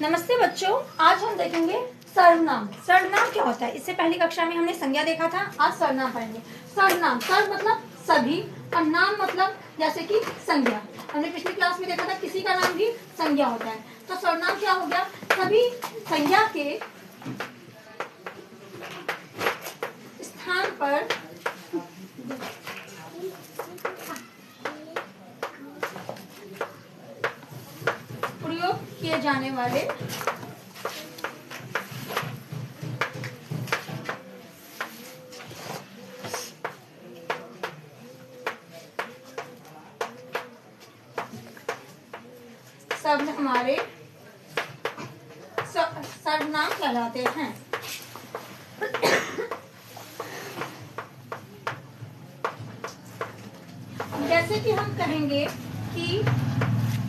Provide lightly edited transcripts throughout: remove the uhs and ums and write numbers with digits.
नमस्ते बच्चों, आज हम देखेंगे सर्वनाम। सर्वनाम क्या होता है? इससे पहली कक्षा में हमने संज्ञा देखा था, आज सर्वनाम पढ़ेंगे। सर्वनाम, सर्व मतलब सभी और नाम मतलब जैसे कि संज्ञा। हमने पिछली क्लास में देखा था किसी का नाम भी संज्ञा होता है। तो सर्वनाम क्या हो गया? सभी संज्ञा के स्थान पर प्रयोग किए जाने वाले शब्द हमारे सर्वनाम कहलाते हैं। जैसे कि हम कहेंगे कि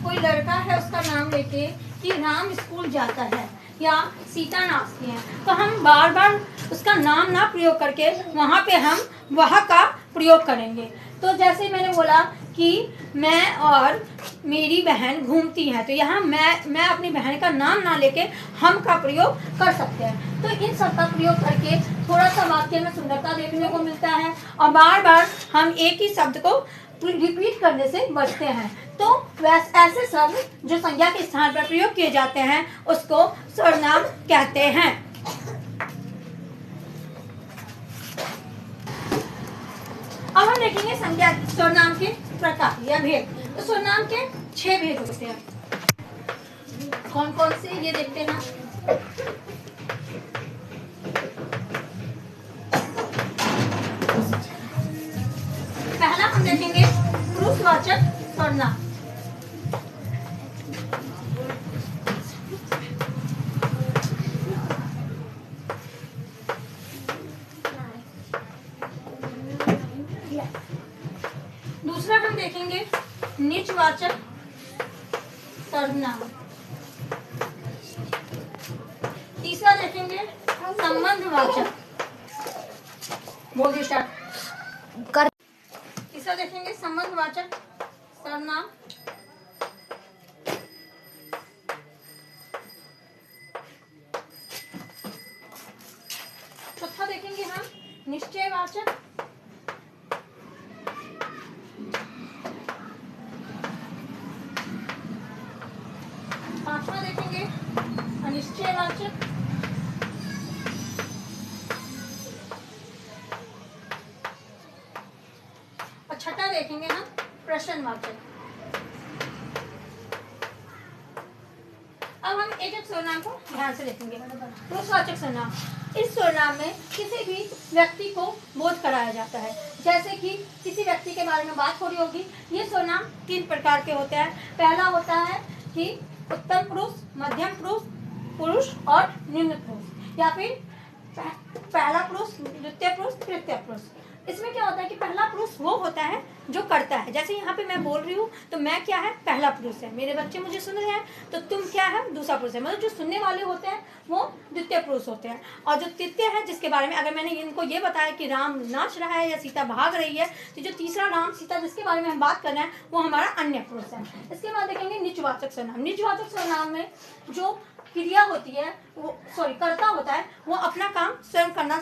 कोई लड़का है, उसका नाम लेके कि राम स्कूल जाता है या सीता नाचती है, तो हम बार बार उसका नाम ना प्रयोग करके वहाँ पे हम वह का प्रयोग करेंगे। तो जैसे मैंने बोला कि मैं और मेरी बहन घूमती है, तो यहाँ मैं अपनी बहन का नाम ना लेके हम का प्रयोग कर सकते हैं। तो इन सब का प्रयोग करके थोड़ा सा वाक्य में सुंदरता देखने को मिलता है और बार बार हम एक ही शब्द को रिपीट करने से बचते हैं। तो वैसे ऐसे शब्द जो संज्ञा के स्थान पर प्रयोग किए जाते हैं उसको सर्वनाम कहते हैं। अब हम देखेंगे संज्ञा सर्वनाम के प्रकार या भेद। तो सर्वनाम के 6 भेद होते हैं। कौन कौन से ये देखते हैं। पहला हम देखेंगे पुरुषवाचक सर्वनाम। दूसरा हम देखेंगे निजवाचक सर्वनाम। तीसरा देखेंगे संबंधवाचक। बोलिए स्टार्ट कर। तीसरा देखेंगे संबंधवाचक सर्वनाम। चौथा देखेंगे हम निश्चयवाचक। पांचवा देखेंगे अनिश्चयवाचक। और छठा देखेंगे हम प्रश्नवाचक। अब हम एक एक सर्वनाम को ध्यान से देखेंगे। पुरुषवाचक सर्वनाम, इस सर्वनाम में किसी भी व्यक्ति को बोध कराया जाता है। जैसे कि किसी व्यक्ति के बारे में बात हो रही होगी। ये सर्वनाम 3 प्रकार के होते हैं। पहला होता है कि उत्तम पुरुष, मध्यम पुरुष, पुरुष और निम्न पुरुष, या फिर पहला पुरुष, द्वितीय पुरुष, तृतीय पुरुष। इसमें क्या होता है कि पहला पुरुष वो होता है जो करता है। जैसे यहाँ पे मैं बोल रही हूँ तो मैं क्या है, पहला पुरुष है। मेरे बच्चे मुझे सुन रहे हैं तो तुम क्या है, दूसरा पुरुष है। मतलब जो सुनने वाले होते हैं वो द्वितीय पुरुष होते हैं। और जो तृतीय है, जिसके बारे में अगर मैंने इनको ये बताया कि राम नाच रहा है या सीता भाग रही है, तो जो तीसरा राम सीता जिसके बारे में हम बात कर रहे हैं वो हमारा अन्य पुरुष है। इसके बाद देखेंगे निजवाचक सर्वनाम। निजवाचक सर्वनाम में जो क्रिया होती है वो कर्ता होता है, वो अपना काम स्वयं करना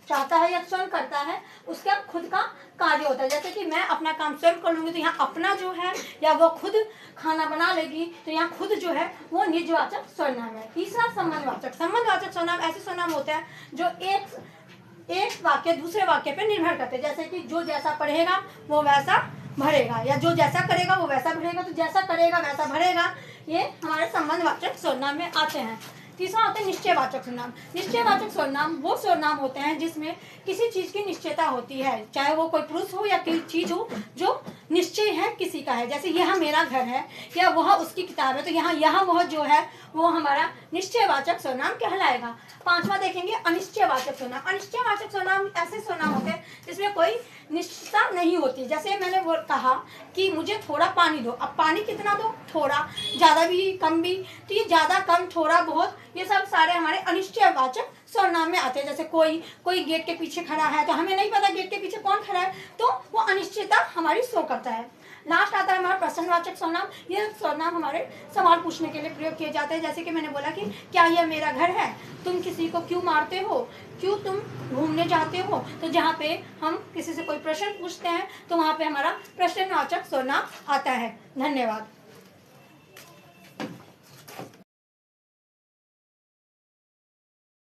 चाहता है या स्वयं करता है, उसका खुद का कार्य होता है। जैसे कि मैं अपना काम स्वयं कर लूंगी तो यहाँ अपना जो है, या वो खुद खाना बना लेगी तो यहाँ खुद जो है वो निजवाचक सर्वनाम है। तीसरा संबंधवाचक। संबंधवाचक सर्वनाम ऐसे सर्वनाम होते हैं जो एक वाक्य दूसरे वाक्य पे निर्भर करते हैं। जैसे कि जो जैसा पढ़ेगा वो वैसा भरेगा, या जो जैसा करेगा वो वैसा भरेगा, तो जैसा करेगा वैसा भरेगा। ये हमारे संबंधवाचक सर्वनाम में आते हैं। तीसरा होता है निश्चयवाचक सर्वनाम। निश्चयवाचक सर्वनाम वो सर्वनाम होते हैं जिसमें किसी चीज की निश्चयता होती है, चाहे वो कोई पुरुष हो या कोई चीज हो जो निश्चय है किसी का है। जैसे यह मेरा घर है या वह उसकी किताब है, तो यहाँ वह जो है वो हमारा निश्चयवाचक सर्वनाम कहलाएगा। पांचवा देखेंगे अनिश्चयवाचक सर्वनाम। अनिश्चयवाचक सर्वनाम ऐसे सर्वनाम होते हैं जिसमें कोई निश्चितता नहीं होती। जैसे मैंने वो कहा कि मुझे थोड़ा पानी दो, अब पानी कितना दो, थोड़ा, ज़्यादा भी कम भी, तो ये ज़्यादा कम थोड़ा बहुत ये सब सारे हमारे अनिश्चयवाचक सर्वनाम में आते हैं। जैसे कोई गेट के पीछे खड़ा है तो हमें नहीं पता गेट के पीछे कौन खड़ा है, तो वो अनिश्चितता हमारी शो करता है। लास्ट आता है हमारा प्रश्नवाचक सर्वनाम। ये सर्वनाम हमारे सवाल पूछने के लिए प्रयोग किए जाते हैं। जैसे कि मैंने बोला कि क्या यह मेरा घर है, तुम किसी को क्यों मारते हो, क्यों तुम घूमने जाते हो। तो जहाँ पे हम किसी से कोई प्रश्न पूछते हैं तो वहाँ पे हमारा प्रश्नवाचक सर्वनाम आता है। धन्यवाद।